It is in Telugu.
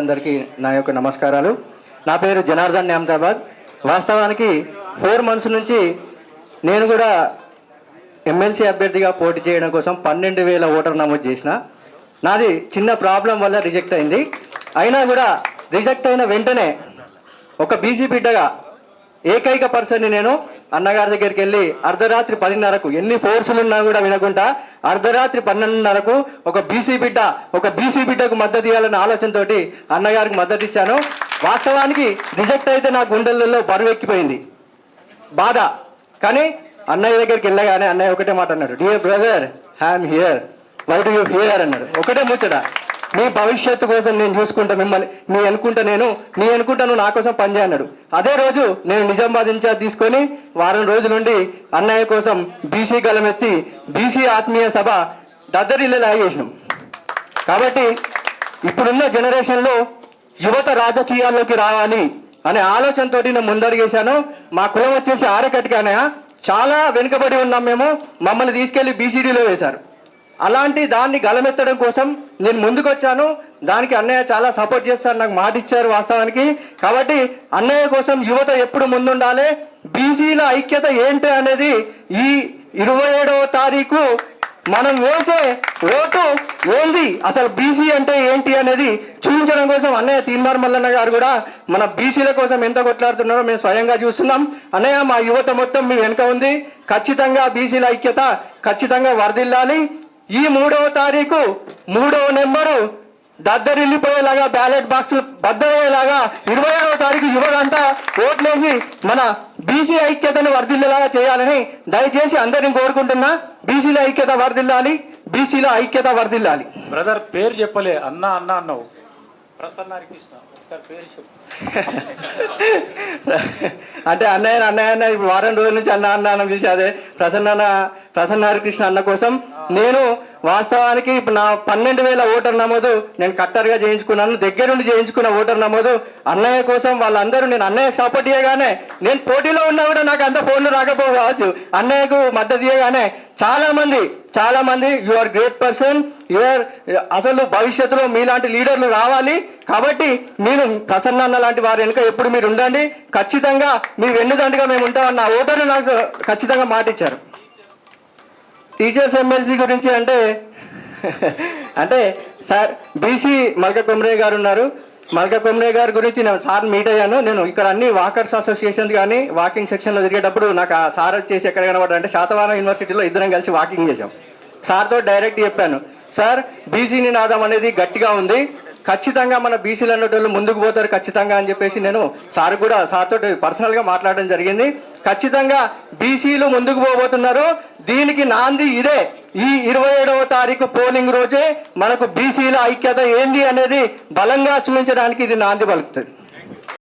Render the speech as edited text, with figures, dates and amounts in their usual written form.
అందరికీ నా యొక్క నమస్కారాలు. నా పేరు జనార్దన్ న్యామతాబాద్. వాస్తవానికి 4 months నుంచి నేను కూడా ఎమ్మెల్సీ అభ్యర్థిగా పోటీ చేయడం కోసం 12,000 ఓటర్ నమోదు చేసిన. నాది చిన్న ప్రాబ్లం వల్ల రిజెక్ట్ అయింది. అయినా కూడా రిజెక్ట్ అయిన వెంటనే ఒక బీసీ బిడ్డగా ఏకైక పర్సన్ని నేను అన్నగారి దగ్గరికి వెళ్ళి అర్ధరాత్రి 10:30కు ఎన్ని ఫోర్సులు ఉన్నా కూడా వినకుండా అర్ధరాత్రి 12:30కు ఒక బీసీ బిడ్డకు మద్దతు ఇవ్వాలన్న ఆలోచనతోటి అన్నగారికి మద్దతు ఇచ్చాను. వాస్తవానికి రిజెక్ట్ అయితే నా గుండెలలో బరువెక్కిపోయింది, బాధ. కానీ అన్నయ్య దగ్గరికి వెళ్ళగానే అన్నయ్య ఒకటే మాట అన్నాడు, dear brother, I'm here, why do you here అన్నాడు. ఒకటే ముచ్చట, మీ భవిష్యత్తు కోసం నేను చూసుకుంటా మిమ్మల్ని, నీ అనుకుంటా నువ్వు నా కోసం పనిచేయ అన్నాడు. అదే రోజు నేను నిజామాబాద్ ఇన్ఛార్జ్ తీసుకొని వారం రోజుల నుండి అన్నయ్య కోసం బీసీ గలమెత్తి బీసీ ఆత్మీయ సభ దద్దరిల్లేలా చేసినాం. కాబట్టి ఇప్పుడున్న జనరేషన్లో యువత రాజకీయాల్లోకి రావాలి అనే ఆలోచనతో నేను ముందడుగేశాను. మా కులం వచ్చేసి ఆరకట్టిగానే చాలా వెనుకబడి ఉన్నాం మేము, మమ్మల్ని తీసుకెళ్లి బీసీడీలో వేశారు. అలాంటి దాన్ని గలమెత్తడం కోసం నేను ముందుకొచ్చాను. దానికి అన్నయ్య చాలా సపోర్ట్ చేస్తారు, నాకు మాట ఇచ్చారు వాస్తవానికి. కాబట్టి అన్నయ్య కోసం యువత ఎప్పుడు ముందుండాలి, బీసీల ఐక్యత ఏంటి అనేది ఈ 27వ తారీఖు మనం వేసే ఓటు ఏంది, అసలు బీసీ అంటే ఏంటి అనేది చూపించడం కోసం అన్నయ్య తీన్మార్ మల్లన్న గారు కూడా మన బీసీల కోసం ఎంత కొట్లాడుతున్నారో మేము స్వయంగా చూస్తున్నాం. అన్నయ్య, మా యువత మొత్తం మీ వెనుక ఉంది. ఖచ్చితంగా బీసీల ఐక్యత ఖచ్చితంగా వర్ధిల్లాలి. ఈ 3వ తారీఖు 3వ నెంబరు దద్దరిల్లిపోయేలాగా, బ్యాలెట్ బాక్స్ బద్దలయ్యేలాగా 27వ తారీఖు యువతంతా ఓట్లేసి మన బీసీ ఐక్యతను వర్ధిల్లేలాగా చేయాలని దయచేసి అందరిని కోరుకుంటున్నా. బీసీల ఐక్యత వర్ధిల్లాలి, బీసీల ఐక్యత వర్ధిల్లాలి. బ్రదర్ పేరు చెప్పలే, అన్న అన్నావు. ప్రసన్న కృష్ణ ఒకసారి పేరు చెప్పు. అంటే అన్నయ్య ఇప్పుడు వారం రోజుల నుంచి అన్న పిలిచి అదే ప్రసన్న హరికృష్ణ అన్న కోసం నేను వాస్తవానికి ఇప్పుడు నా 12,000 ఓటర్ నమోదు నేను కట్టర్గా చేయించుకున్నాను, దగ్గరుండి చేయించుకున్న ఓటర్ నమోదు అన్నయ్య కోసం. వాళ్ళందరూ నేను అన్నయ్యకు సపోర్ట్ చేయగానే, నేను పోటీలో ఉన్నా కూడా నాకు అంత ఫోన్లు రాకపోవచ్చు, అన్నయ్యకు మద్దతు ఇవ్వగానే చాలా మంది యు ఆర్ గ్రేట్ పర్సన్, అసలు భవిష్యత్తులో మీలాంటి లీడర్లు రావాలి. కాబట్టి మీరు ప్రసన్న అన్న లాంటి వారి వెనుక ఎప్పుడు మీరు ఉండండి, ఖచ్చితంగా మీ వెన్నుదండుగా మేము ఉంటామన్న ఓటర్లు నాకు ఖచ్చితంగా మాట ఇచ్చారు. టీచర్స్ ఎమ్మెల్సీ గురించి అంటే సార్ బీసీ మల్క కొమ్రే గారు ఉన్నారు. మల్క కొమ్రే గారి గురించి నేను సార్ మీట్ అయ్యాను. నేను ఇక్కడ అన్ని వాకర్స్ అసోసియేషన్ కానీ వాకింగ్ సెక్షన్లో తిరిగేటప్పుడు నాకు ఆ సార్ చేసి ఎక్కడ కనబడ్డా అంటే శాతవాహన యూనివర్సిటీలో ఇద్దరం కలిసి వాకింగ్ చేశాం. సార్తో డైరెక్ట్ చెప్పాను, సార్ బీసీ నినాదం అనేది గట్టిగా ఉంది, ఖచ్చితంగా మన బీసీలు అన్నట్టు ముందుకు పోతారు ఖచ్చితంగా అని చెప్పేసి నేను సార్తో పర్సనల్గా మాట్లాడడం జరిగింది. ఖచ్చితంగా బీసీలు ముందుకు పోబోతున్నారు. దీనికి నాంది ఇదే, ఈ 27వ తారీఖు పోలింగ్ రోజే మనకు బీసీల ఐక్యత ఏంది అనేది బలంగా చూపించడానికి ఇది నాంది పలుకుతుంది.